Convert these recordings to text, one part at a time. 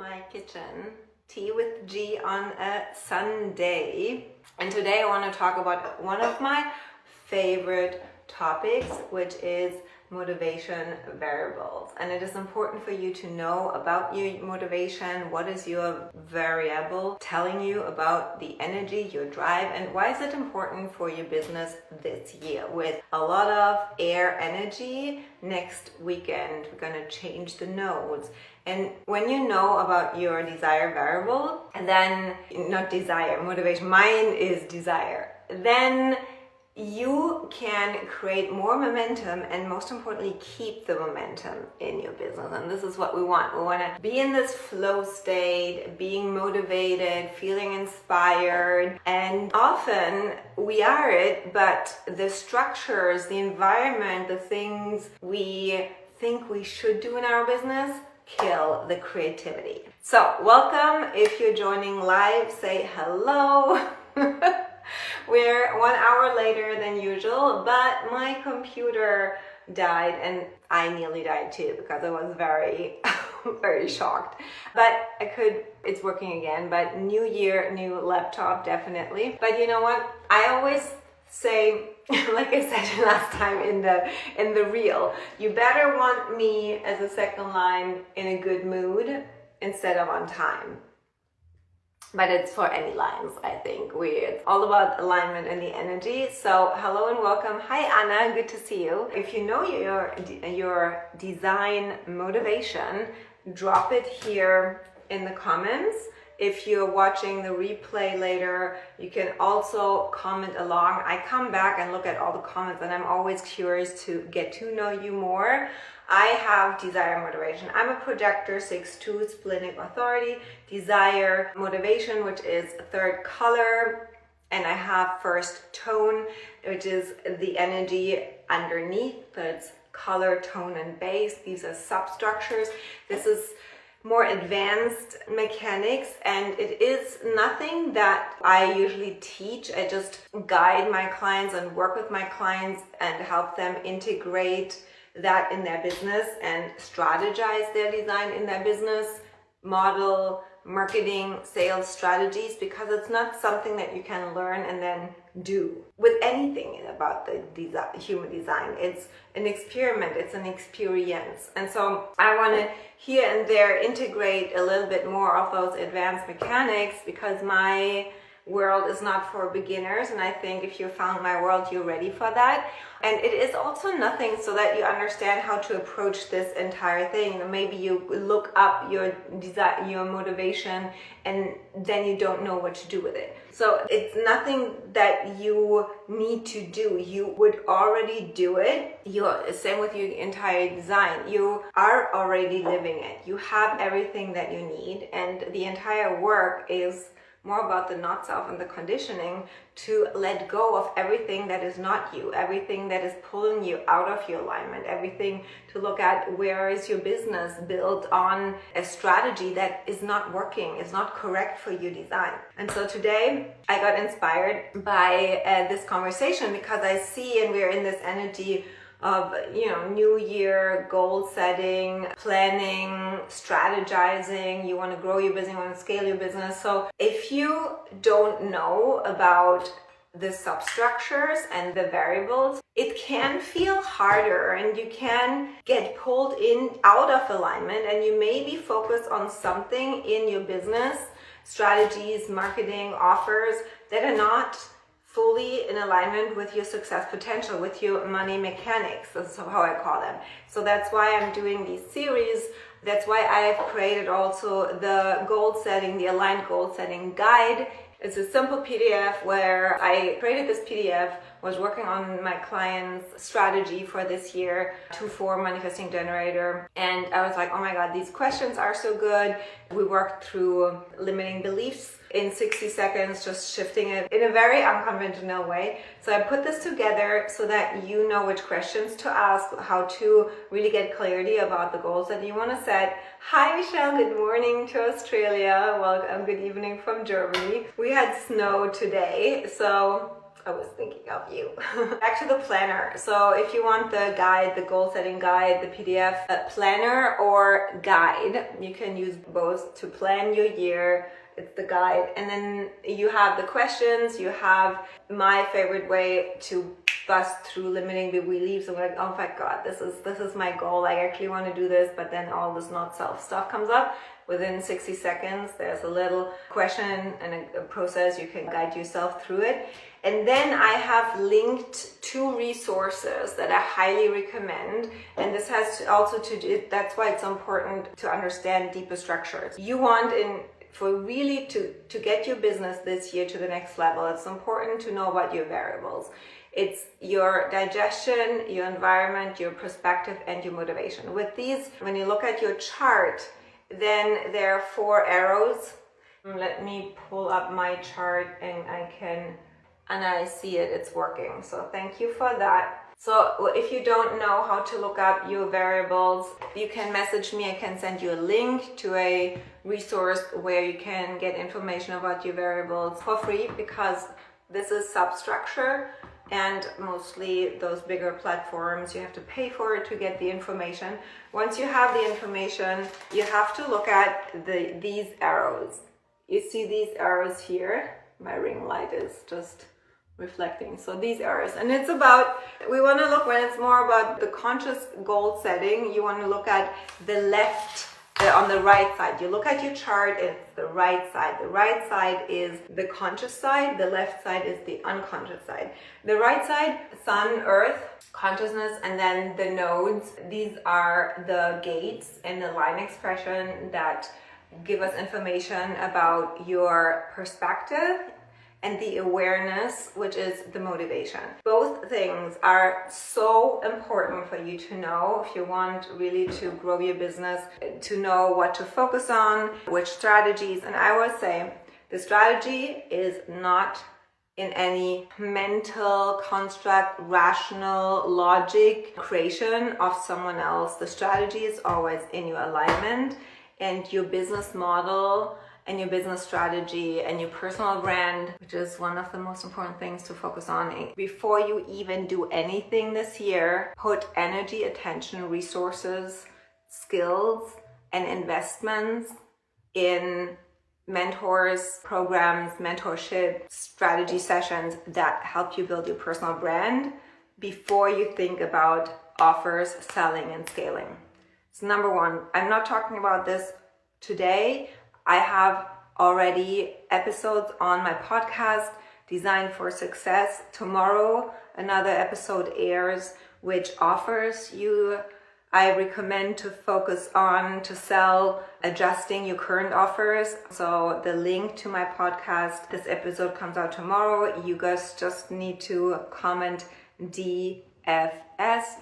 my kitchen. Tea with G on a Sunday. And today I want to talk about one of my favorite topics, which is motivation variables. And it is important for you to know about your motivation. What is your variable telling you about the energy, your drive, and why is it important for your business this year? With a lot of air energy, next weekend we're going to change the nodes. And when you know about your desire variable, and then not desire, motivation, mine is desire, then you can create more momentum and most importantly keep the momentum in your business. And this is what we want. We want to be in this flow state, being motivated, feeling inspired, and often we are it, but the structures, the environment, the things we think we should do in our business kill the creativity. So welcome. If you're joining live, say hello. We're 1 hour later than usual, but my computer died and I nearly died too because I was very, very shocked. But it's working again, but new year, new laptop, definitely. But you know what? I always say, like I said last time in the reel, you better want me as a second line in a good mood instead of on time. But it's for any lines, I think. It's all about alignment and the energy. So hello and welcome. Hi Anna, good to see you. If you know your design motivation, drop it here in the comments. If you're watching the replay later, you can also comment along. I come back and look at all the comments and I'm always curious to get to know you more. I have desire motivation. I'm a projector, 6'2", splenic authority, desire motivation, which is third color, and I have first tone, which is the energy underneath. That's color, tone, and base. These are substructures. This is more advanced mechanics, and it is nothing that I usually teach. I just guide my clients and work with my clients and help them integrate that in their business and strategize their design in their business, model, marketing, sales strategies, because it's not something that you can learn and then do with anything about the human design. It's an experiment, it's an experience. And so I want to here and there integrate a little bit more of those advanced mechanics because my world is not for beginners, and I think if you found my world, you're ready for that. And it is also nothing so that you understand how to approach this entire thing. Maybe you look up your desire, your motivation, and then you don't know what to do with it. So it's nothing that you need to do. You would already do it. You're same with your entire design. You are already living it. You have everything that you need, and the entire work is more about the not self and the conditioning to let go of everything that is not you, everything that is pulling you out of your alignment, everything to look at where is your business built on a strategy that is not working, is not correct for your design. And so today I got inspired by this conversation because I see, and we're in this energy of, new year, goal setting, planning, strategizing. You want to grow your business, you want to scale your business. So if you don't know about the substructures and the variables, it can feel harder and you can get pulled in out of alignment, and you maybe focus on something in your business, strategies, marketing, offers that are not fully in alignment with your success potential, with your money mechanics. That's how I call them. So that's why I'm doing these series. That's why I've created also the goal setting, the aligned goal setting guide. It's a simple PDF where I created this PDF, was working on my client's strategy for this year, 2-4 manifesting generator. And I was like, oh my God, these questions are so good. We worked through limiting beliefs in 60 seconds, just shifting it in a very unconventional way. So I put this together so that you know which questions to ask, how to really get clarity about the goals that you want to set. Hi Michelle, good morning to Australia. Welcome, good evening from Germany. We had snow today, so I was thinking of you. Back to the planner. So if you want the guide, the goal setting guide, the PDF planner or guide, you can use both to plan your year. It's the guide. And then you have the questions, you have my favorite way to bust through limiting beliefs. I'm like, oh my God, this is my goal. I actually want to do this, but then all this not self stuff comes up. Within 60 seconds, there's a little question and a process. You can guide yourself through it. And then I have linked 2 resources that I highly recommend. And this has also to do, that's why it's so important to understand deeper structures. You want for really to get your business this year to the next level, it's important to know about your variables. It's your digestion, your environment, your perspective, and your motivation. With these, when you look at your chart, then there are 4 arrows. Let me pull up my chart and I see it, it's working. So thank you for that. So if you don't know how to look up your variables, you can message me. I can send you a link to a resource where you can get information about your variables for free, because this is substructure, and mostly those bigger platforms, you have to pay for it to get the information. Once you have the information, you have to look at these arrows. You see these arrows here? My ring light is just reflecting. So these arrows, and it's about, we want to look, when it's more about the conscious goal setting, you want to look at the left, on the right side. You look at your chart, it's the right side. The right side is the conscious side, the left side is the unconscious side. The right side, sun, earth, consciousness, and then the nodes. These are the gates and the line expression that give us information about your perspective, and the awareness, which is the motivation. Both things are so important for you to know if you want really to grow your business, to know what to focus on, which strategies. And I would say the strategy is not in any mental construct, rational logic creation of someone else. The strategy is always in your alignment, and your business model and your business strategy and your personal brand, which is one of the most important things to focus on. Before you even do anything this year, put energy, attention, resources, skills, and investments in mentors, programs, mentorship, strategy sessions that help you build your personal brand before you think about offers, selling, and scaling. So number 1, I'm not talking about this today. I have already episodes on my podcast, Designed for Success. Tomorrow, another episode airs, which offers you, I recommend to focus on, to sell, adjusting your current offers. So the link to my podcast, this episode comes out tomorrow. You guys just need to comment DFS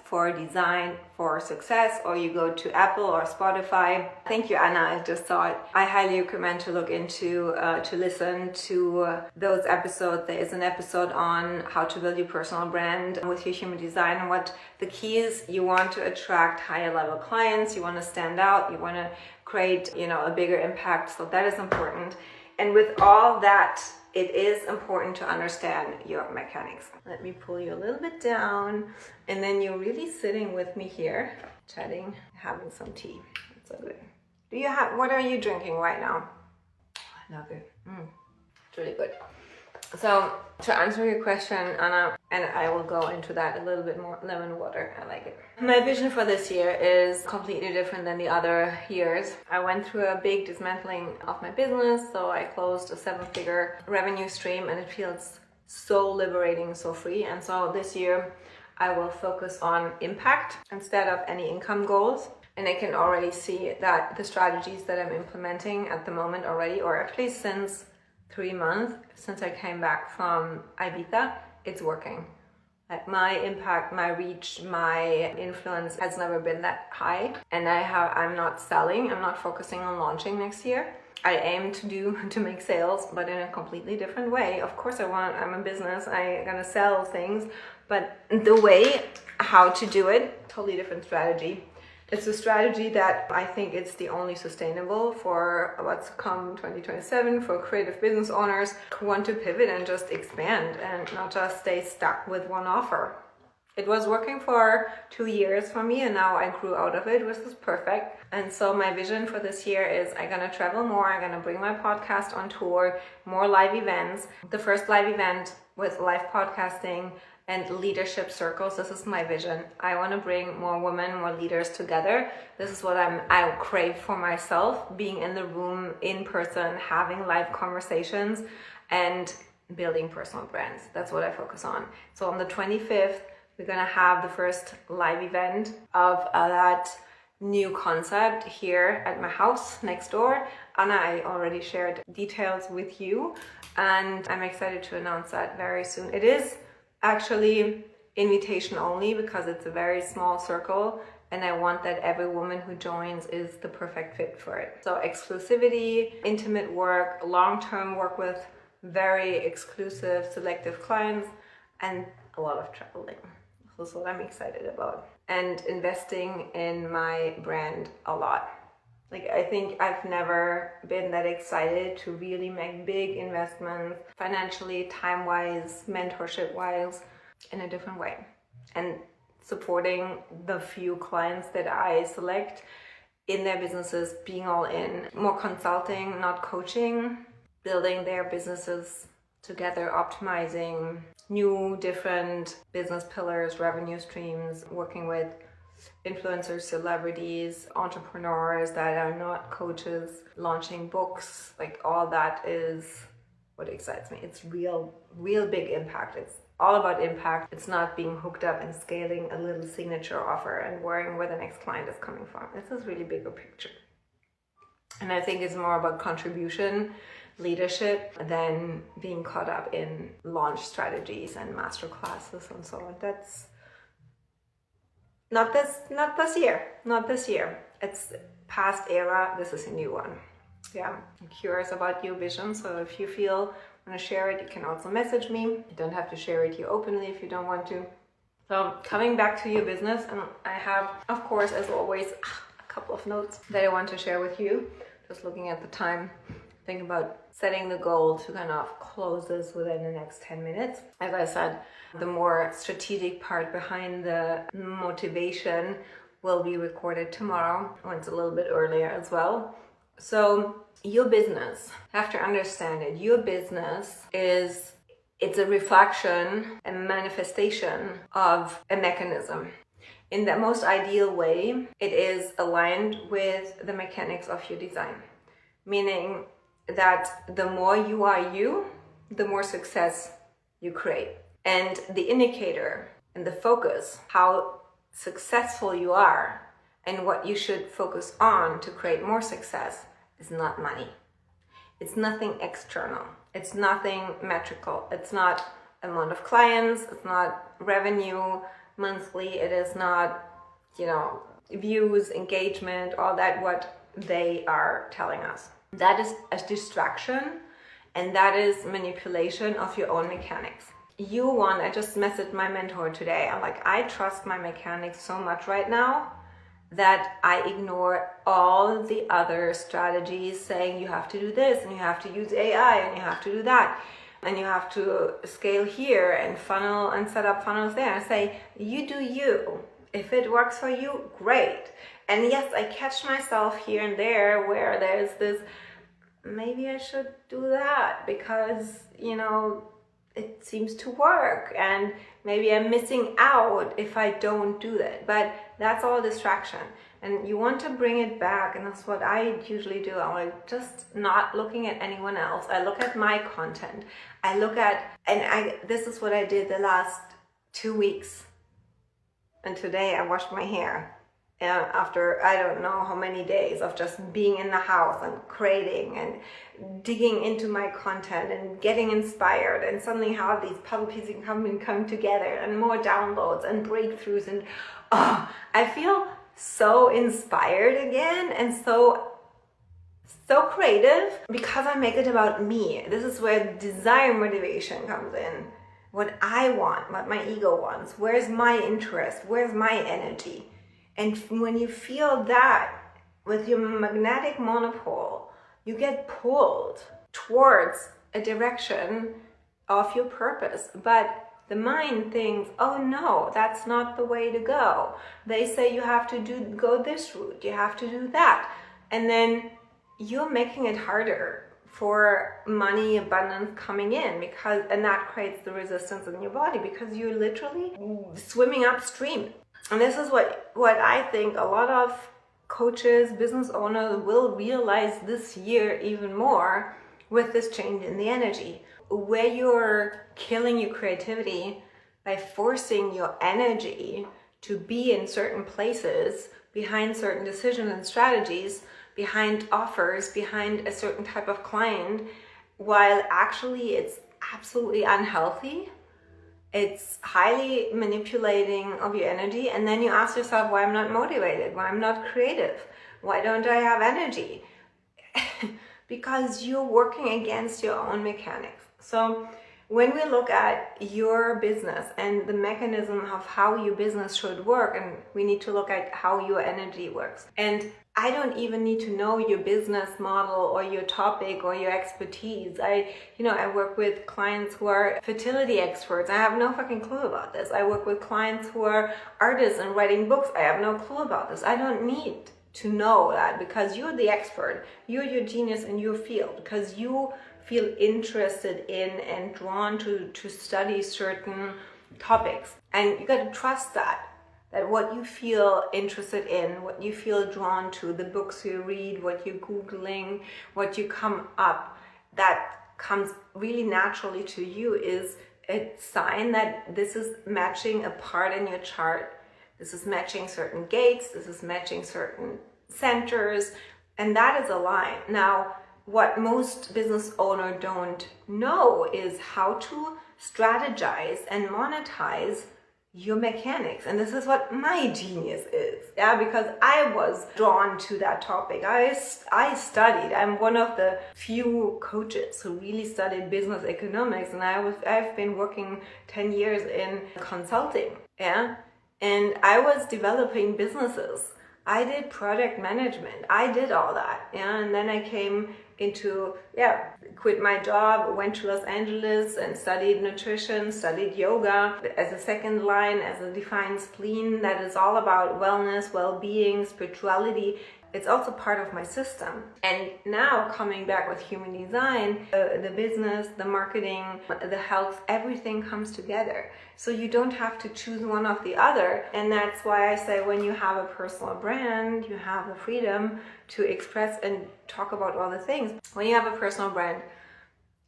for Design for Success, or you go to Apple or Spotify. Thank you, Anna. I just saw it. I highly recommend to look into, to listen to those episodes. There is an episode on how to build your personal brand with your human design, and what the keys. You want to attract higher level clients. You want to stand out. You want to create, a bigger impact. So that is important. And with all that, it is important to understand your mechanics. Let me pull you a little bit down, and then you're really sitting with me here, chatting, having some tea. It's so good. What are you drinking right now? I love it. It's really good. So to answer your question, Anna, and I will go into that a little bit more, lemon water, I like it. My vision for this year is completely different than the other years. I went through a big dismantling of my business, so I closed a 7-figure revenue stream, and it feels so liberating, so free. And so this year I will focus on impact instead of any income goals. And I can already see that the strategies that I'm implementing at the moment already, or actually since 3 months, since I came back from Ibiza, it's working. Like my impact, my reach, my influence has never been that high. And I'm not selling, I'm not focusing on launching next year. I aim to make sales, but in a completely different way. Of course I'm a business, I'm gonna sell things, but the way how to do it, totally different strategy. It's a strategy that I think it's the only sustainable for what's to come 2027 for creative business owners who want to pivot and just expand and not just stay stuck with one offer. It was working for 2 years for me, and now I grew out of it, which was perfect. And so my vision for this year is I'm gonna travel more, I'm gonna bring my podcast on tour, more live events. The first live event with live podcasting and leadership circles, this is my vision. I wanna bring more women, more leaders together. This is what I crave for myself, being in the room, in person, having live conversations, and building personal brands. That's what I focus on. So on the 25th, we're gonna have the first live event of that new concept here at my house next door. Anna, I already shared details with you, and I'm excited to announce that very soon. It is actually invitation only because it's a very small circle, and I want that every woman who joins is the perfect fit for it. So exclusivity, intimate work, long-term work with very exclusive, selective clients, and a lot of traveling. This is what I'm excited about. And investing in my brand a lot. Like, I think I've never been that excited to really make big investments financially, time-wise, mentorship-wise, in a different way. And supporting the few clients that I select in their businesses, being all in. More consulting, not coaching, building their businesses together, optimizing new different business pillars, revenue streams, working with influencers, celebrities, entrepreneurs that are not coaches, launching books, like all that is what excites me. It's real big impact. It's all about impact. It's not being hooked up and scaling a little signature offer and worrying where the next client is coming from. It's this really bigger picture. And I think it's more about contribution, leadership, than being caught up in launch strategies and master classes and so on. That's not this year. It's past era. This is a new one. Yeah, I'm curious about your vision. So if you feel want to share it, you can also message me. You don't have to share it here openly if you don't want to. So coming back to your business, and I have, of course, as always, a couple of notes that I want to share with you. Just looking at the time, think about setting the goal to kind of close this within the next 10 minutes. As I said, the more strategic part behind the motivation will be recorded tomorrow, or it's a little bit earlier as well. So your business, you have to understand it. Your business it's a reflection, a manifestation of a mechanism. In the most ideal way, it is aligned with the mechanics of your design, meaning that the more you are you, the more success you create. And the indicator and the focus, how successful you are and what you should focus on to create more success, is not money. It's nothing external. It's nothing metrical. It's not amount of clients. It's not revenue monthly. It is not, views, engagement, all that what they are telling us. That is a distraction, and that is manipulation of your own mechanics. I just messaged my mentor today. I'm like, I trust my mechanics so much right now that I ignore all the other strategies saying you have to do this and you have to use AI and you have to do that and you have to scale here and funnel and set up funnels there, and say, you do you. If it works for you, great. And yes, I catch myself here and there where there's this, maybe I should do that because, it seems to work, and maybe I'm missing out if I don't do that. But that's all distraction, and you want to bring it back, and that's what I usually do. I'm like, just not looking at anyone else. I look at my content. This is what I did the last 2 weeks. And today I washed my hair. After I don't know how many days of just being in the house and creating and digging into my content and getting inspired, and suddenly have these puzzle pieces come together and more downloads and breakthroughs, and I feel so inspired again and so creative because I make it about me. This is where desire motivation comes in. What I want, what my ego wants, where's my interest, where's my energy? And when you feel that with your magnetic monopole, you get pulled towards a direction of your purpose. But the mind thinks, oh no, that's not the way to go. They say you have to go this route, you have to do that. And then you're making it harder for money abundance coming in, and that creates the resistance in your body because you're literally swimming upstream. And this is what I think a lot of coaches, business owners will realize this year even more with this change in the energy, where you're killing your creativity by forcing your energy to be in certain places, behind certain decisions and strategies, behind offers, behind a certain type of client, while actually it's absolutely unhealthy. It's highly manipulating of your energy. And then you ask yourself, why I'm not motivated, why I'm not creative, why don't I have energy? Because you're working against your own mechanics. So when we look at your business and the mechanism of how your business should work, and we need to look at how your energy works. And I don't even need to know your business model or your topic or your expertise. I work with clients who are fertility experts. I have no fucking clue about this. I work with clients who are artists and writing books. I have no clue about this. I don't need to know that because you're the expert. You're your genius in your field because you feel interested in and drawn to study certain topics. And you got to trust that what you feel interested in, what you feel drawn to, the books you read, what you're Googling, what you come up, that comes really naturally to you is a sign that this is matching a part in your chart. This is matching certain gates, this is matching certain centers, and that is a line. Now, what most business owners don't know is how to strategize and monetize your mechanics. And this is what my genius is, because I was drawn to that topic. I studied. I'm one of the few coaches who really studied business economics, and I've been working 10 years in consulting, and I was developing businesses. I did product management. I did all that, and then I came into, quit my job, went to Los Angeles and studied nutrition, studied yoga as a second line, as a defined spleen that is all about wellness, well-being, spirituality. It's also part of my system. And now coming back with human design, the business, the marketing, the health, everything comes together. So you don't have to choose one of the other. And that's why I say when you have a personal brand, you have the freedom to express and talk about all the things. When you have a personal brand,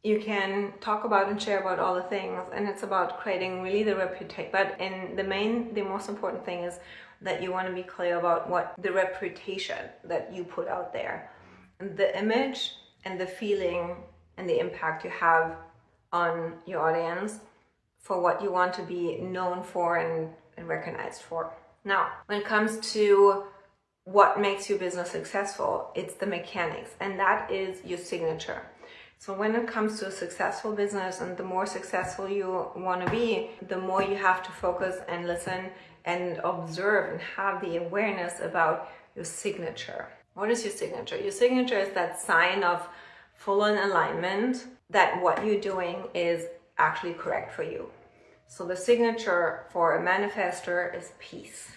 you can talk about and share about all the things, and it's about creating really the reputation. But the most important thing is that you want to be clear about what the reputation that you put out there, the image and the feeling and the impact you have on your audience for what you want to be known for and recognized for. Now, when it comes to what makes your business successful, it's the mechanics, and that is your signature. So when it comes to a successful business, and the more successful you want to be, the more you have to focus and listen and observe and have the awareness about your signature. What is your signature? Your signature is that sign of full-on alignment that what you're doing is actually correct for you. So the signature for a manifestor is peace.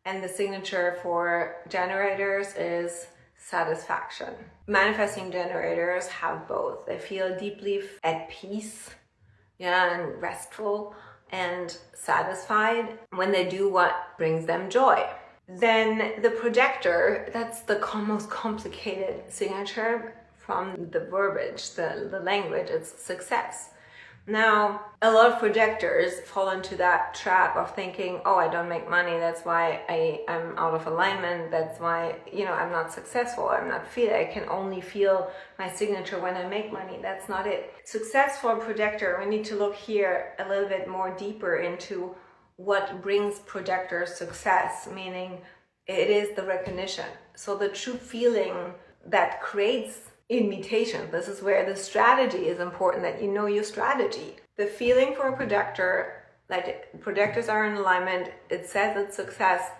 And the signature for generators is satisfaction. Manifesting generators have both. They feel deeply at peace, and restful and satisfied when they do what brings them joy. Then the projector, that's the most complicated signature from the verbiage, the language, it's success. Now, a lot of projectors fall into that trap of thinking, oh, I don't make money, that's why I'm out of alignment, that's why, I'm not successful, I'm not feeling, I can only feel my signature when I make money. That's not it. Success for a projector, we need to look here a little bit more deeper into what brings projectors success, meaning it is the recognition. So the true feeling that creates invitation. This is where the strategy is important, that you know your strategy. The feeling for a projector, like projectors are in alignment, it says it's success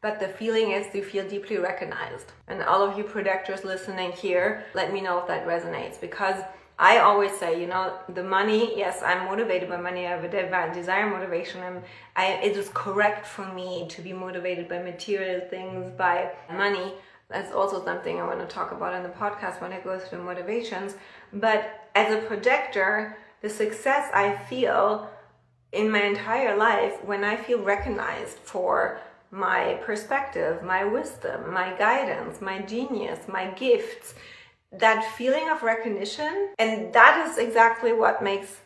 but the feeling is you feel deeply recognized. And all of you projectors listening here, let me know if that resonates, because I always say, the money, yes, I'm motivated by money. I have a desire motivation. It is correct for me to be motivated by material things, by money. That's also something I want to talk about in the podcast when I go through motivations. But as a projector, the success I feel in my entire life when I feel recognized for my perspective, my wisdom, my guidance, my genius, my gifts, that feeling of recognition. And that is exactly what makes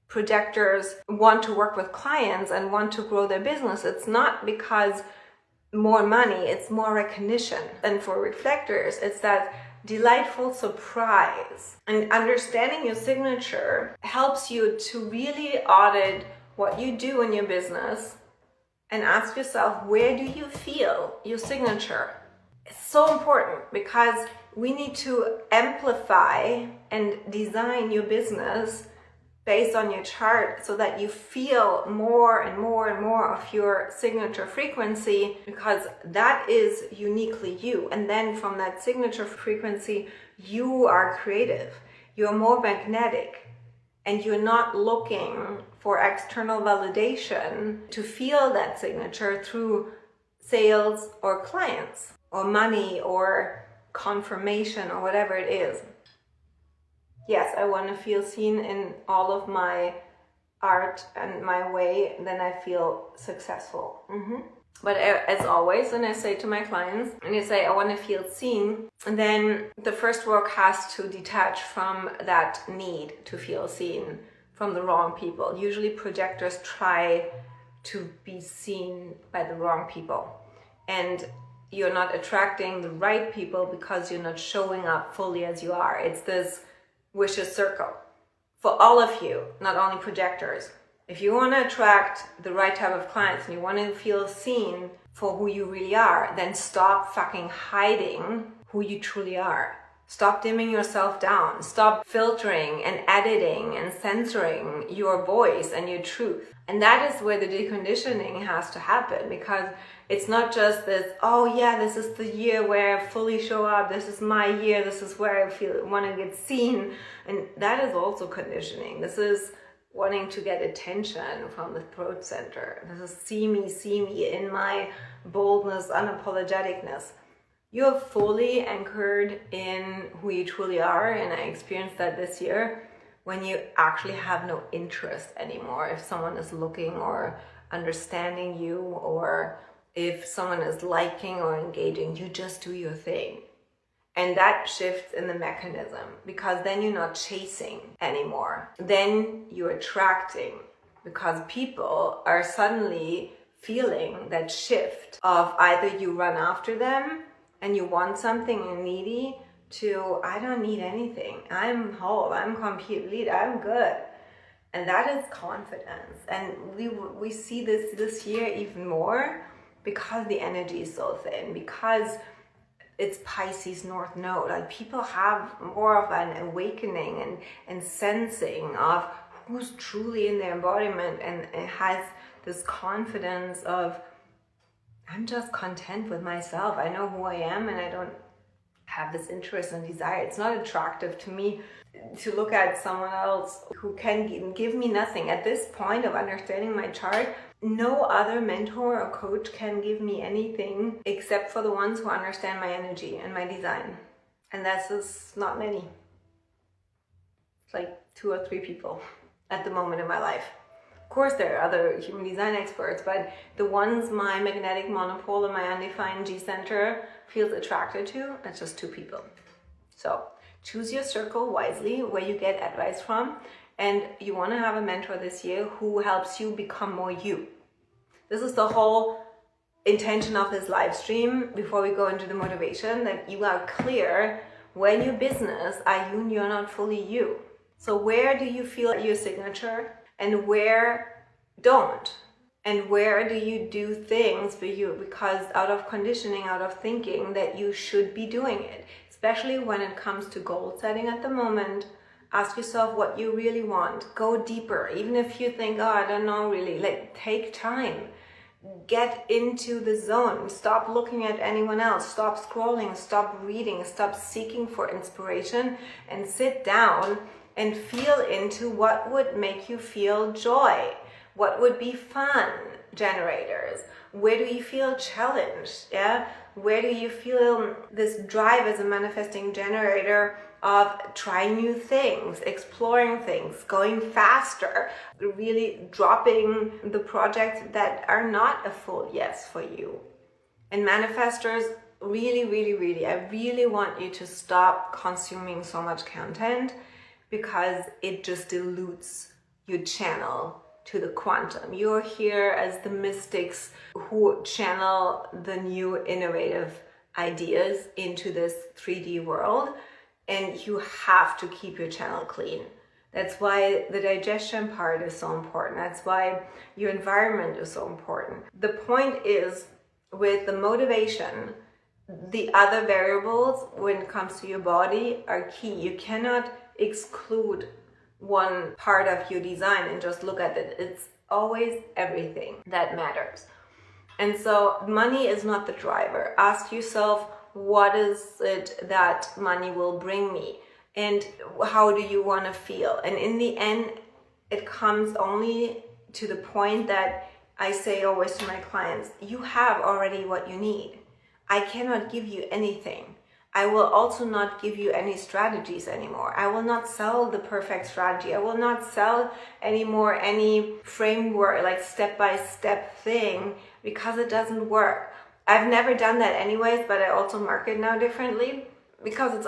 projectors want to work with clients and want to grow their business. It's not because more money, it's more recognition. And for reflectors, it's that delightful surprise. And understanding your signature helps you to really audit what you do in your business and ask yourself, where do you feel your signature? It's so important because we need to amplify and design your business based on your chart so that you feel more and more and more of your signature frequency, because that is uniquely you. And then from that signature frequency, you are creative, you're more magnetic, and you're not looking for external validation to feel that signature through sales or clients or money or confirmation or whatever it is. Yes, I want to feel seen in all of my art and my way, then I feel successful. But as always, when I say to my clients, and they say, I want to feel seen, then the first work has to detach from that need to feel seen from the wrong people. Usually projectors try to be seen by the wrong people. And you're not attracting the right people because you're not showing up fully as you are. It's this vicious circle for all of you, not only projectors. If you want to attract the right type of clients and you want to feel seen for who you really are, then stop fucking hiding who you truly are. Stop dimming yourself down. Stop filtering and editing and censoring your voice and your truth. And that is where the deconditioning has to happen, because it's not just this, oh yeah, this is the year where I fully show up. This is my year. This is where I want to get seen. And that is also conditioning. This is wanting to get attention from the throat center. This is see me in my boldness, unapologeticness. You're fully anchored in who you truly are, and I experienced that this year when you actually have no interest anymore if someone is looking or understanding you, or if someone is liking or engaging. You just do your thing. And that shifts in the mechanism, because then you're not chasing anymore. Then you're attracting, because people are suddenly feeling that shift of either you run after them and you want something and needy, to I don't need anything. I'm whole. I'm complete. I'm good. And that is confidence. And we see this year even more, because the energy is so thin, because it's Pisces North Node. Like, people have more of an awakening and sensing of who's truly in their embodiment, and it has this confidence of, I'm just content with myself. I know who I am, and I don't have this interest and desire. It's not attractive to me to look at someone else who can give me nothing. At this point of understanding my chart, no other mentor or coach can give me anything except for the ones who understand my energy and my design. And that's just not many. It's like 2 or 3 people at the moment in my life. Of course, there are other human design experts, but the ones my magnetic monopole and my undefined G center feels attracted to, it's just 2 people. So choose your circle wisely, where you get advice from, and you want to have a mentor this year who helps you become more you. This is the whole intention of this live stream before we go into the motivation, that you are clear where your business are you and you're not fully you. So where do you feel your signature, and where don't? And where do you do things for you because out of conditioning, out of thinking that you should be doing it? Especially when it comes to goal setting at the moment, ask yourself what you really want. Go deeper. Even if you think, oh, I don't know really, like, take time. Get into the zone. Stop looking at anyone else. Stop scrolling. Stop reading. Stop seeking for inspiration and sit down and feel into what would make you feel joy. What would be fun generators? Where do you feel challenged? Yeah? Where do you feel this drive as a manifesting generator of trying new things, exploring things, going faster, really dropping the projects that are not a full yes for you? And manifestors, really, I really want you to stop consuming so much content, because it just dilutes your channel to the quantum. You're here as the mystics who channel the new innovative ideas into this 3D world, and you have to keep your channel clean. That's why the digestion part is so important. That's why your environment is so important. The point is, with the motivation, the other variables when it comes to your body are key. You cannot exclude one part of your design and just look at it. It's always everything that matters. And so money is not the driver. Ask yourself, what is it that money will bring me? And how do you want to feel? And in the end, it comes only to the point that I say always to my clients, you have already what you need. I cannot give you anything. I will also not give you any strategies anymore. I will not sell the perfect strategy. I will not sell anymore any framework, like step-by-step thing, because it doesn't work. I've never done that anyways, but I also market now differently, because it's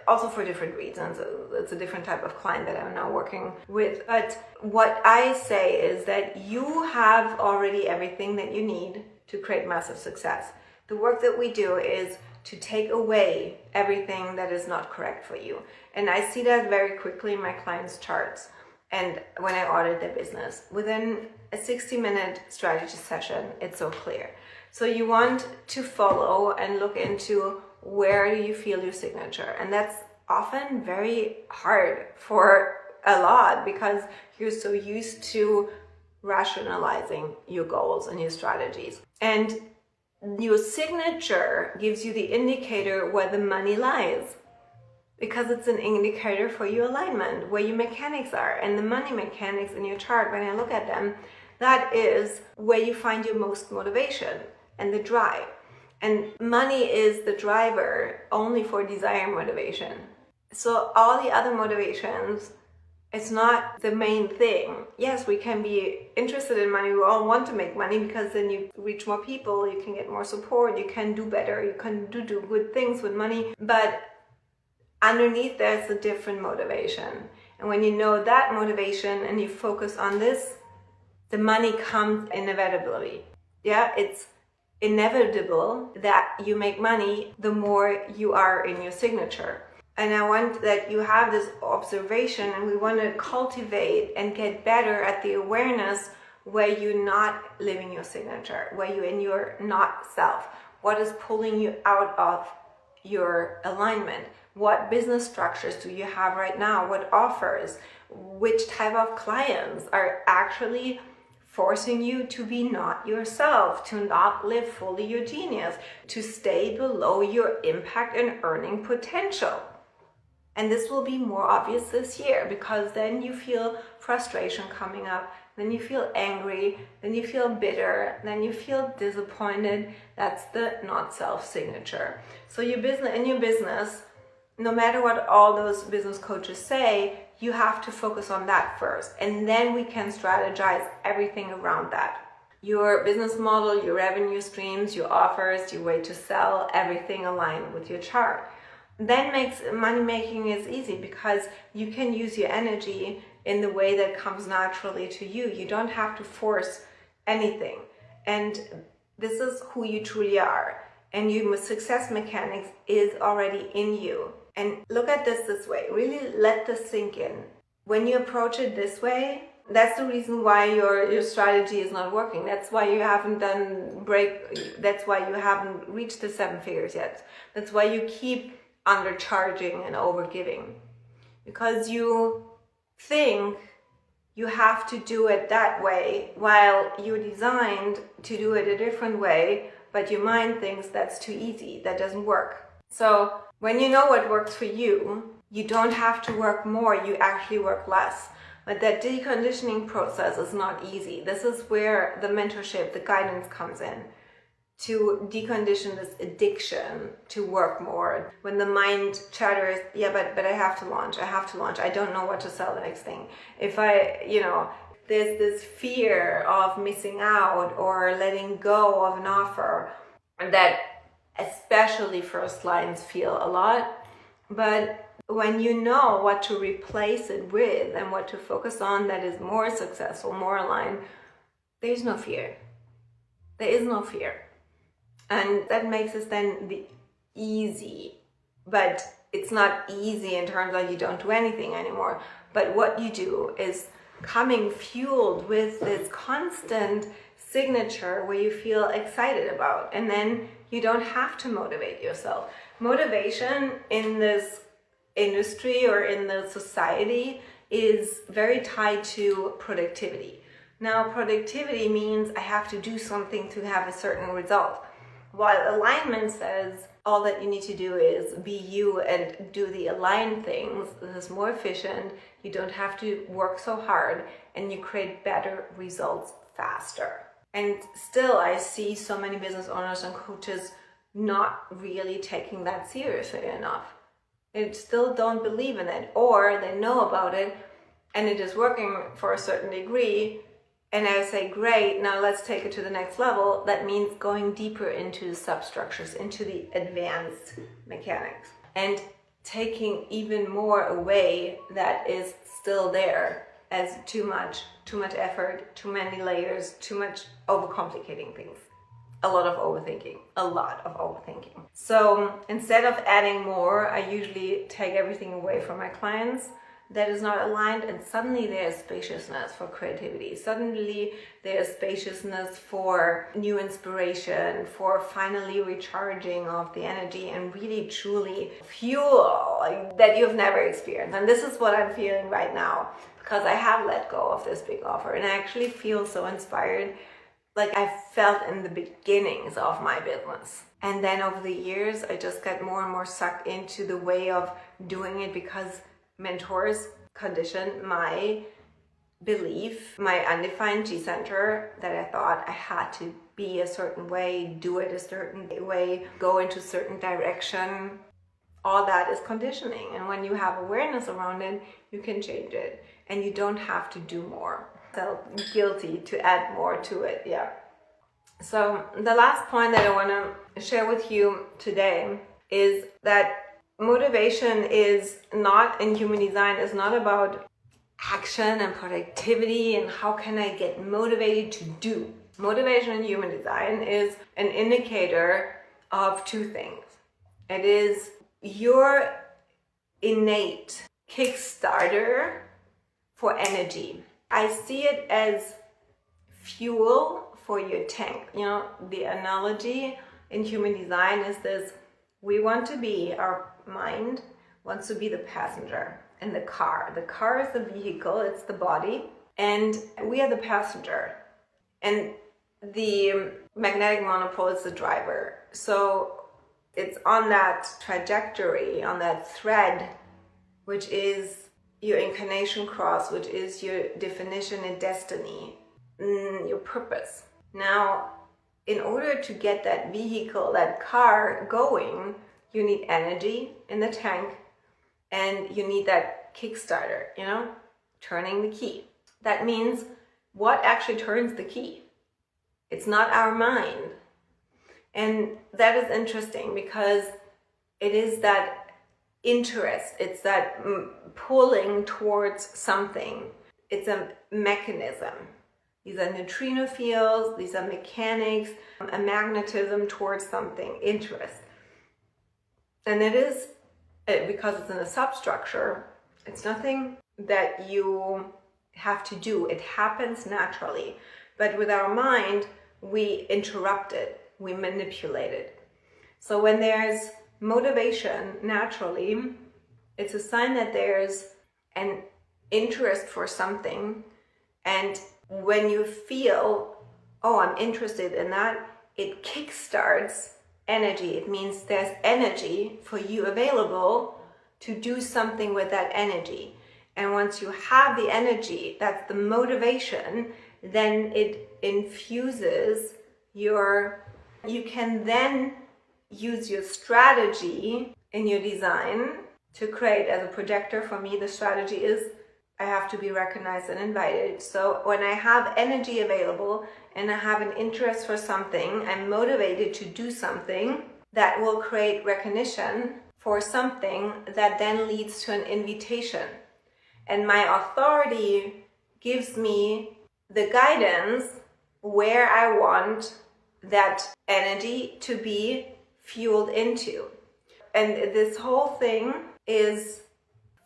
also for different reasons. It's a different type of client that I'm now working with. But what I say is that you have already everything that you need to create massive success. The work that we do is to take away everything that is not correct for you. And I see that very quickly in my clients' charts. And when I audit their business, within a 60-minute strategy session, it's so clear. So you want to follow and look into, where do you feel your signature? And that's often very hard for a lot, because you're so used to rationalizing your goals and your strategies. And your signature gives you the indicator where the money lies, because it's an indicator for your alignment, where your mechanics are. And the money mechanics in your chart, when I look at them, that is where you find your most motivation and the drive. And money is the driver only for desire motivation. So all the other motivations, it's not the main thing. Yes, we can be interested in money. We all want to make money, because then you reach more people, you can get more support, you can do better, you can do good things with money. But underneath there's a different motivation. And when you know that motivation and you focus on this, the money comes inevitably. Yeah, it's inevitable that you make money the more you are in your signature. And I want that you have this observation, and we want to cultivate and get better at the awareness where you're not living your signature, where you're in your not self. What is pulling you out of your alignment? What business structures do you have right now? What offers? Which type of clients are actually forcing you to be not yourself, to not live fully your genius, to stay below your impact and earning potential? And this will be more obvious this year, because then you feel frustration coming up, then you feel angry, then you feel bitter, then you feel disappointed. That's the not self signature. So your business, no matter what all those business coaches say, you have to focus on that first. And then we can strategize everything around that. Your business model, your revenue streams, your offers, your way to sell, everything aligned with your chart. Then makes money making is easy, because you can use your energy in the way that comes naturally to you. You don't have to force anything. And this is who you truly are. And your success mechanics is already in you. And look at this way. Really let this sink in. When you approach it this way, that's the reason why your strategy is not working. That's why you haven't that's why you haven't reached the 7 figures yet. That's why you keep undercharging and overgiving, because you think you have to do it that way, while you're designed to do it a different way, but your mind thinks that's too easy, that doesn't work. So when you know what works for you, you don't have to work more, you actually work less. But that deconditioning process is not easy. This is where the mentorship, the guidance comes in, to decondition this addiction to work more. When the mind chatters, yeah, but I have to launch, I don't know what to sell the next thing. If there's this fear of missing out or letting go of an offer that especially first lines feel a lot. But when you know what to replace it with and what to focus on that is more successful, more aligned, there's no fear. There is no fear. And that makes it then easy. But it's not easy in terms of you don't do anything anymore. But what you do is coming fueled with this constant signature where you feel excited about. And then you don't have to motivate yourself. Motivation in this industry or in the society is very tied to productivity. Now, productivity means I have to do something to have a certain result. While alignment says all that you need to do is be you and do the aligned things, this is more efficient, you don't have to work so hard, and you create better results faster. And still, I see so many business owners and coaches not really taking that seriously enough. They still don't believe in it, or they know about it and it is working for a certain degree. And I say, great, now let's take it to the next level. That means going deeper into the substructures, into the advanced mechanics, and taking even more away that is still there as too much effort, too many layers, too much overcomplicating things. A lot of overthinking. So instead of adding more, I usually take everything away from my clients that is not aligned, and suddenly there's spaciousness for creativity. Suddenly there's spaciousness for new inspiration, for finally recharging of the energy and really truly fuel that you've never experienced. And this is what I'm feeling right now, because I have let go of this big offer and I actually feel so inspired, like I felt in the beginnings of my business. And then over the years, I just got more and more sucked into the way of doing it, because mentors conditioned my belief, my undefined G center, that I thought I had to be a certain way, do it a certain way, go into a certain direction. All that is conditioning. And when you have awareness around it, you can change it. And you don't have to do more. So guilty to add more to it, yeah. So the last point that I want to share with you today is that motivation is not, in human design, is not about action and productivity and how can I get motivated to do. Motivation in human design is an indicator of two things. It is your innate Kickstarter for energy. I see it as fuel for your tank. You know, the analogy in human design is this: we want to be, our mind wants to be the passenger in the car. The car is the vehicle, it's the body, and we are the passenger. And the magnetic monopole is the driver. So it's on that trajectory, on that thread, which is your incarnation cross, which is your definition and destiny, your purpose. Now, in order to get that vehicle, that car going, you need energy in the tank, and you need that Kickstarter, turning the key. That means what actually turns the key? It's not our mind. And that is interesting, because it is that interest, it's that pulling towards something. It's a mechanism. These are neutrino fields, these are mechanics, a magnetism towards something, interest. And it is, because it's in a substructure, it's nothing that you have to do. It happens naturally. But with our mind, we interrupt it, we manipulate it. So when there's motivation, naturally, it's a sign that there's an interest for something And when you feel, oh, I'm interested in that, it kickstarts energy. It means there's energy for you available to do something with that energy. And once you have the energy, that's the motivation, then it infuses you can then use your strategy in your design to create. As a projector, for me, the strategy is I have to be recognized and invited. So when I have energy available and I have an interest for something, I'm motivated to do something that will create recognition for something that then leads to an invitation. And my authority gives me the guidance where I want that energy to be fueled into. And this whole thing is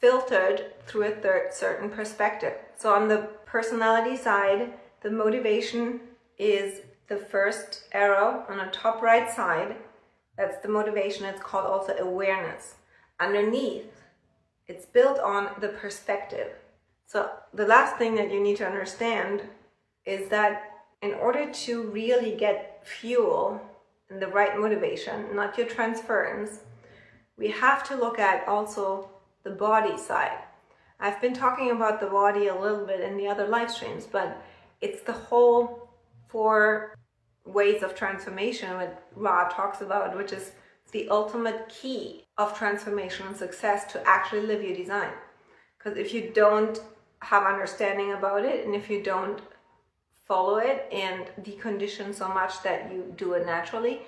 filtered through a certain perspective. So on the personality side, the motivation is the first arrow on the top right side. That's the motivation. It's called also awareness. Underneath, it's built on the perspective. So the last thing that you need to understand is that in order to really get fuel and the right motivation, not your transference, we have to look at also the body side. I've been talking about the body a little bit in the other live streams, but it's the whole 4 ways of transformation that Ra talks about, which is the ultimate key of transformation and success to actually live your design. Because if you don't have understanding about it, and if you don't follow it and decondition so much that you do it naturally,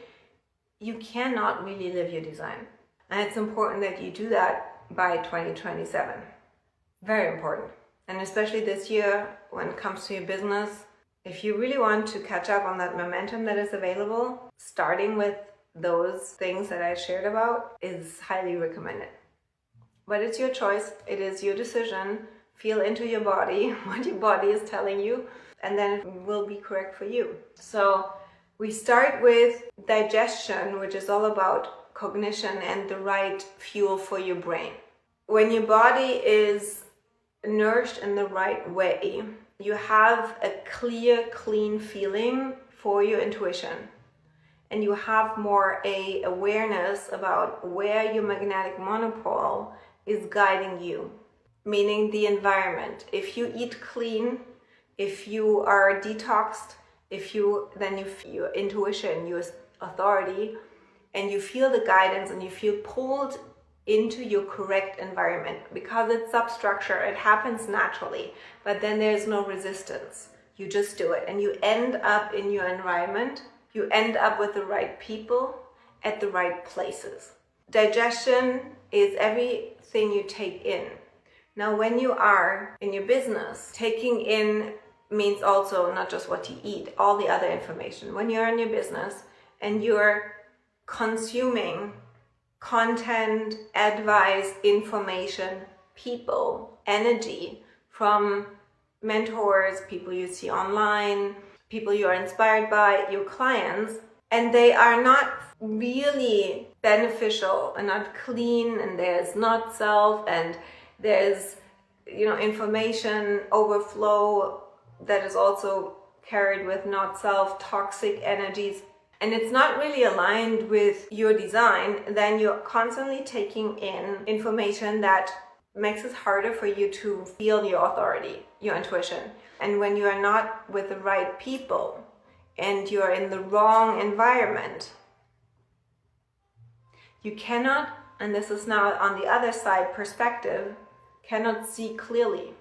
you cannot really live your design. And it's important that you do that by 2027. Very important. And especially this year, when it comes to your business, if you really want to catch up on that momentum that is available, starting with those things that I shared about is highly recommended. But it's your choice. It is your decision. Feel into your body, what your body is telling you, and then it will be correct for you. So we start with digestion, which is all about cognition and the right fuel for your brain. When your body is nourished in the right way, you have a clear, clean feeling for your intuition. And you have more a awareness about where your magnetic monopole is guiding you, meaning the environment. If you eat clean, if you are detoxed, then you feel your intuition, your authority, and you feel the guidance and you feel pulled into your correct environment. Because it's substructure, it happens naturally, but then there's no resistance. You just do it and you end up in your environment. You end up with the right people at the right places. Digestion is everything you take in. Now, when you are in your business, taking in means also not just what you eat, all the other information. When you're in your business and you're consuming content, advice, information, people, energy from mentors, people you see online, people you are inspired by, your clients, and they are not really beneficial and not clean, and there's not self, and there's information overflow that is also carried with not self, toxic energies, and it's not really aligned with your design, then you're constantly taking in information that makes it harder for you to feel your authority, your intuition. And when you are not with the right people and you're in the wrong environment, you cannot, and this is now on the other side perspective, cannot see clearly.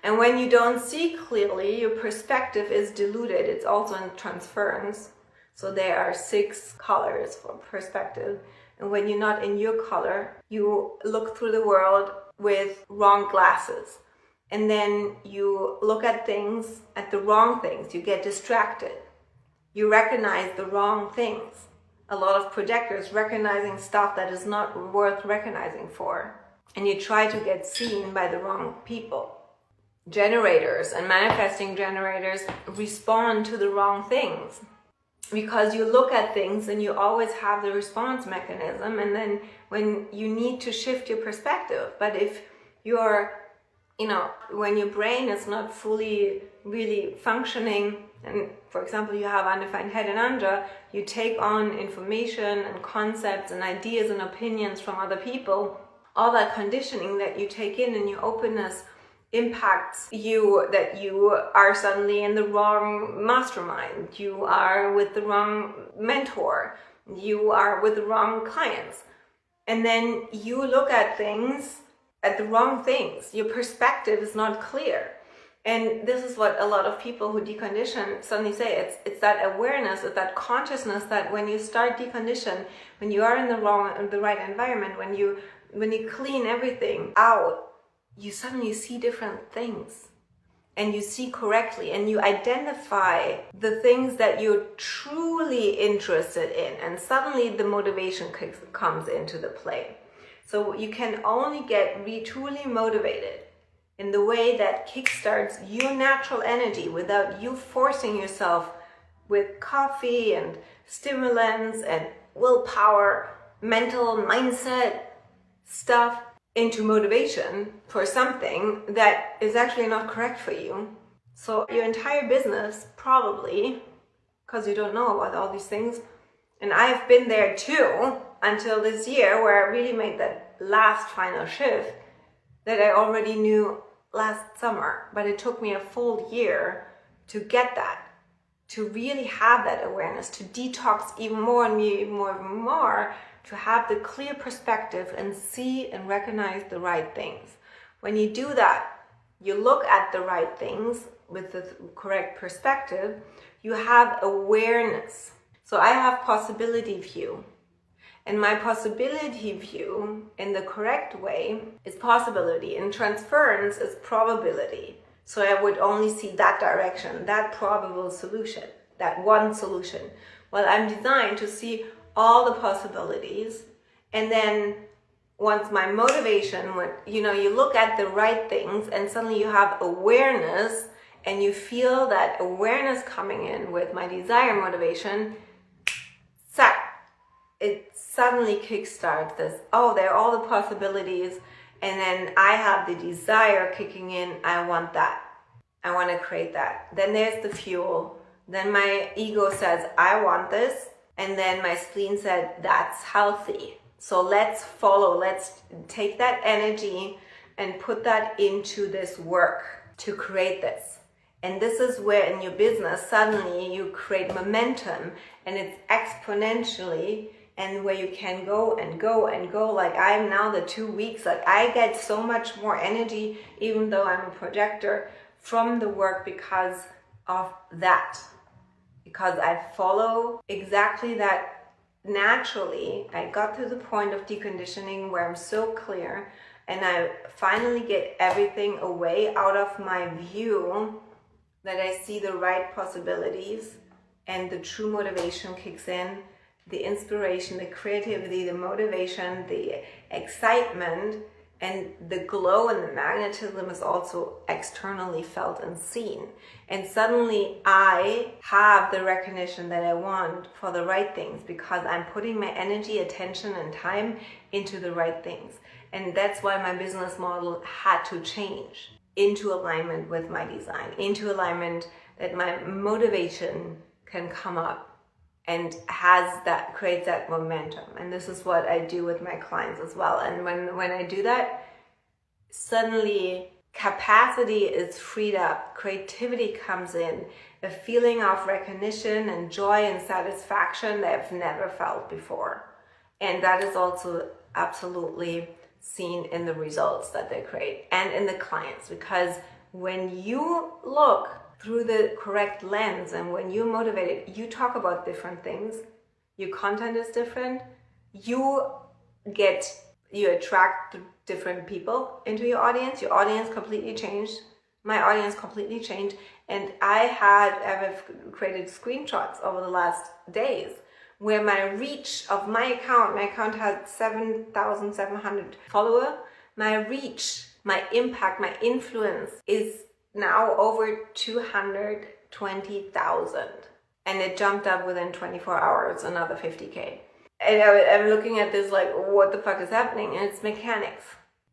And when you don't see clearly, your perspective is diluted. It's also in transference. So there are 6 colors for perspective. And when you're not in your color, you look through the world with wrong glasses. And then you look at things, at the wrong things. You get distracted. You recognize the wrong things. A lot of projectors recognizing stuff that is not worth recognizing for. And you try to get seen by the wrong people. Generators and manifesting generators respond to the wrong things. Because you look at things and you always have the response mechanism, and then when you need to shift your perspective. But if you're when your brain is not fully really functioning, and for example, you have undefined head and under, you take on information and concepts and ideas and opinions from other people. All that conditioning that you take in and your openness impacts you, that you are suddenly in the wrong mastermind, you are with the wrong mentor, you are with the wrong clients. And then you look at the wrong things. Your perspective is not clear. And this is what a lot of people who decondition suddenly say. It's that awareness, it's that consciousness that when you start decondition, when you are in the right environment, when you clean everything out, you suddenly see different things. And you see correctly, and you identify the things that you're truly interested in, and suddenly the motivation comes into the play. So you can only get truly motivated in the way that kickstarts your natural energy without you forcing yourself with coffee and stimulants and willpower, mental mindset stuff into motivation for something that is actually not correct for you. So your entire business, probably, because you don't know about all these things, and I've been there too until this year where I really made that last final shift that I already knew last summer, but it took me a full year to get that, to really have that awareness, to detox even more and more, to have the clear perspective and see and recognize the right things. When you do that, you look at the right things with the correct perspective, you have awareness. So I have possibility view. And my possibility view in the correct way is possibility, and transference is probability. So I would only see that direction, that probable solution, that one solution. Well, I'm designed to see all the possibilities, and then once my motivation, you look at the right things and suddenly you have awareness, and you feel that awareness coming in with my desire motivation, it suddenly kickstarts this, there are all the possibilities, and then I have the desire kicking in, I want that. I want to create that. Then there's the fuel. Then my ego says, I want this. And then my spleen said, that's healthy. So let's take that energy and put that into this work to create this. And this is where in your business, suddenly you create momentum, and it's exponentially, and where you can go and go and go. Like I'm now the 2 weeks, like I get so much more energy, even though I'm a projector, from the work because of that. Because I follow exactly that naturally. I got to the point of deconditioning where I'm so clear, and I finally get everything away out of my view, that I see the right possibilities, and the true motivation kicks in, the inspiration, the creativity, the motivation, the excitement, and the glow and the magnetism is also externally felt and seen. And suddenly I have the recognition that I want for the right things, because I'm putting my energy, attention, and time into the right things. And that's why my business model had to change into alignment with my design, into alignment that my motivation can come up and creates that momentum. And this is what I do with my clients as well. And when I do that, suddenly capacity is freed up, creativity comes in, a feeling of recognition and joy and satisfaction that I've never felt before. And that is also absolutely seen in the results that they create and in the clients, because when you look through the correct lens and when you're motivated, you talk about different things, your content is different, you attract different people into your audience completely changed, my audience completely changed. And I've created screenshots over the last days where my reach of my account had 7,700 followers, my reach, my impact, my influence is now over 220,000, and it jumped up within 24 hours, another 50K. And I'm looking at this like, what the fuck is happening? And it's mechanics.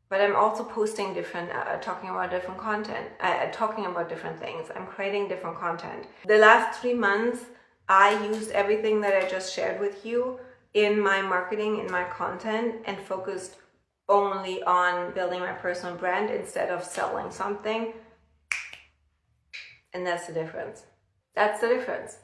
But I'm also posting different, talking about different content, talking about different things. I'm creating different content. The last 3 months, I used everything that I just shared with you in my marketing, in my content, and focused only on building my personal brand instead of selling something. And that's the difference. That's the difference.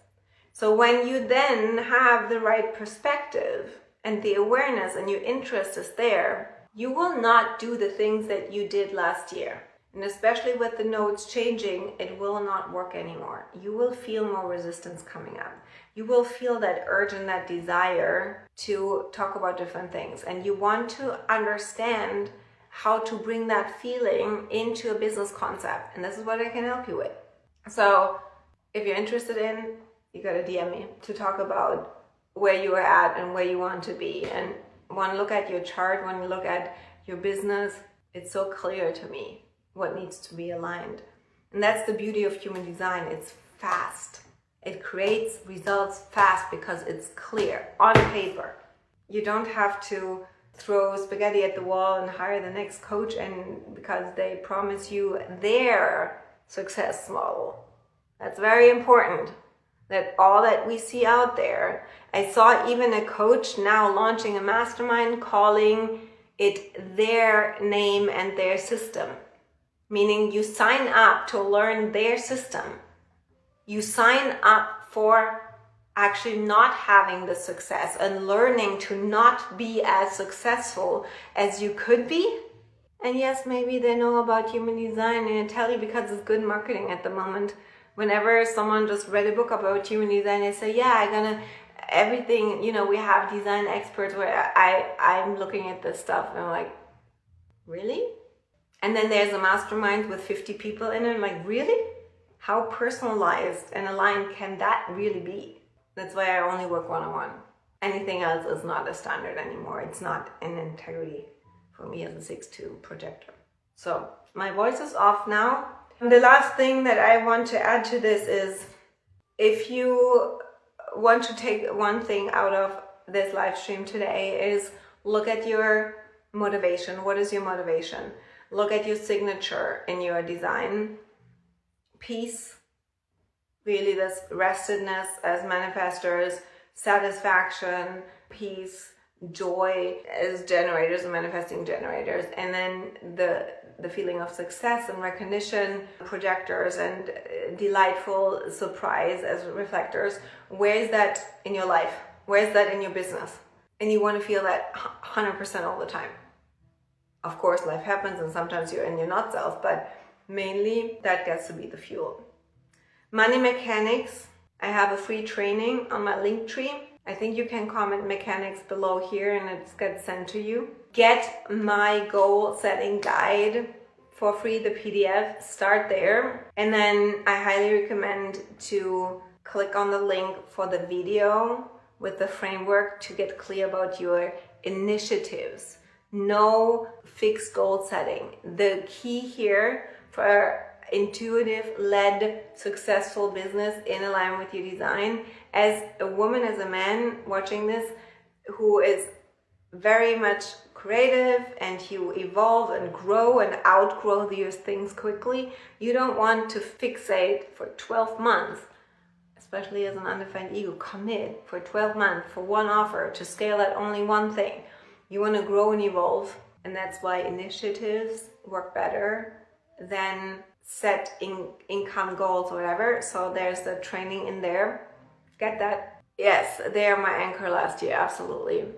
So when you then have the right perspective and the awareness and your interest is there, you will not do the things that you did last year. And especially with the nodes changing, it will not work anymore. You will feel more resistance coming up. You will feel that urge and that desire to talk about different things. And you want to understand how to bring that feeling into a business concept. And this is what I can help you with. So if you're interested in, you gotta DM me to talk about where you are at and where you want to be. And when I look at your chart, when you look at your business, it's so clear to me what needs to be aligned. And that's the beauty of human design. It's fast. It creates results fast because it's clear on paper. You don't have to throw spaghetti at the wall and hire the next coach and because they promise you their success model. That's very important. That all that we see out there. I saw even a coach now launching a mastermind calling it their name and their system. Meaning you sign up to learn their system. You sign up for actually not having the success and learning to not be as successful as you could be. And yes, maybe they know about human design and I tell you because it's good marketing at the moment. Whenever someone just read a book about human design, they say, yeah, everything, we have design experts where I'm looking at this stuff and I'm like, really? And then there's a mastermind with 50 people in it. I'm like, really? How personalized and aligned can that really be? That's why I only work one-on-one. Anything else is not a standard anymore. It's not an integrity for me as a 6/2 projector. So my voice is off now. The last thing that I want to add to this is if you want to take one thing out of this live stream today is look at your motivation. What is your motivation? Look at your signature in your design. Peace, really this restedness as manifestors, satisfaction, peace, joy as generators and manifesting generators, and then the feeling of success and recognition, projectors, and delightful surprise as reflectors. Where is that in your life? Where is that in your business? And you want to feel that 100% all the time. Of course, life happens and sometimes you're in your not self, but mainly that gets to be the fuel. Money mechanics. I have a free training on my link tree. I think you can comment mechanics below here and it gets sent to you. Get my goal setting guide for free, the PDF. Start there. And then I highly recommend to click on the link for the video with the framework to get clear about your initiatives. No fixed goal setting. The key here for intuitive-led, successful business in alignment with your design, as a woman, as a man watching this, who is very much creative and you evolve and grow and outgrow these things quickly, you don't want to fixate for 12 months, especially as an undefined ego, commit for 12 months for one offer to scale at only one thing. You want to grow and evolve, and that's why initiatives work better than set income goals or whatever. So there's the training in there. Get that? Yes, they are my anchor last year, absolutely.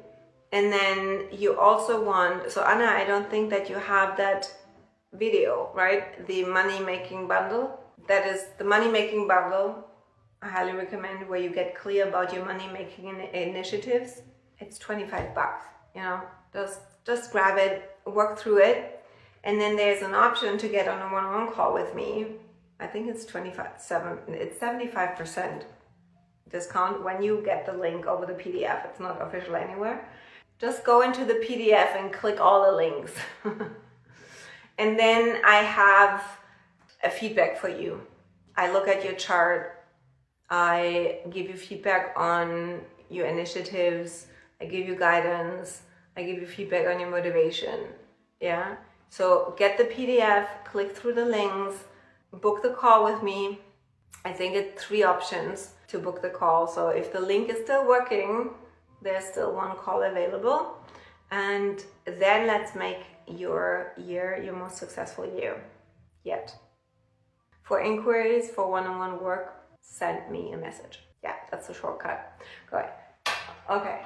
And then you also want, so Anna, I don't think that you have that video, right? The money making bundle. That is the money making bundle. I highly recommend, where you get clear about your money making initiatives. It's $25, just grab it, work through it. And then there's an option to get on a one-on-one call with me. I think it's 75% discount when you get the link over the PDF. It's not official anywhere. Just go into the PDF and click all the links. And then I have a feedback for you. I look at your chart. I give you feedback on your initiatives. I give you guidance. I give you feedback on your motivation. Yeah. So get the PDF, click through the links, book the call with me. I think it's 3 options to book the call. So if the link is still working, there's still 1 call available. And then let's make your year your most successful year yet. For inquiries, for one-on-one work, send me a message. Yeah, that's the shortcut. Go ahead. Okay.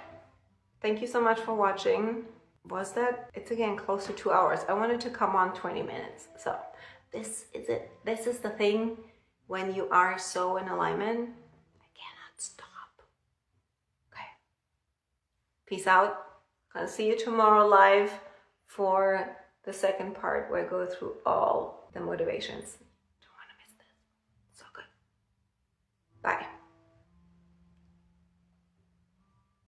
Thank you so much for watching. Was that? It's again close to 2 hours. I wanted to come on 20 minutes. So this is it. This is the thing when you are so in alignment. I cannot stop. Okay. Peace out. I'll see you tomorrow live for the second part where I go through all the motivations.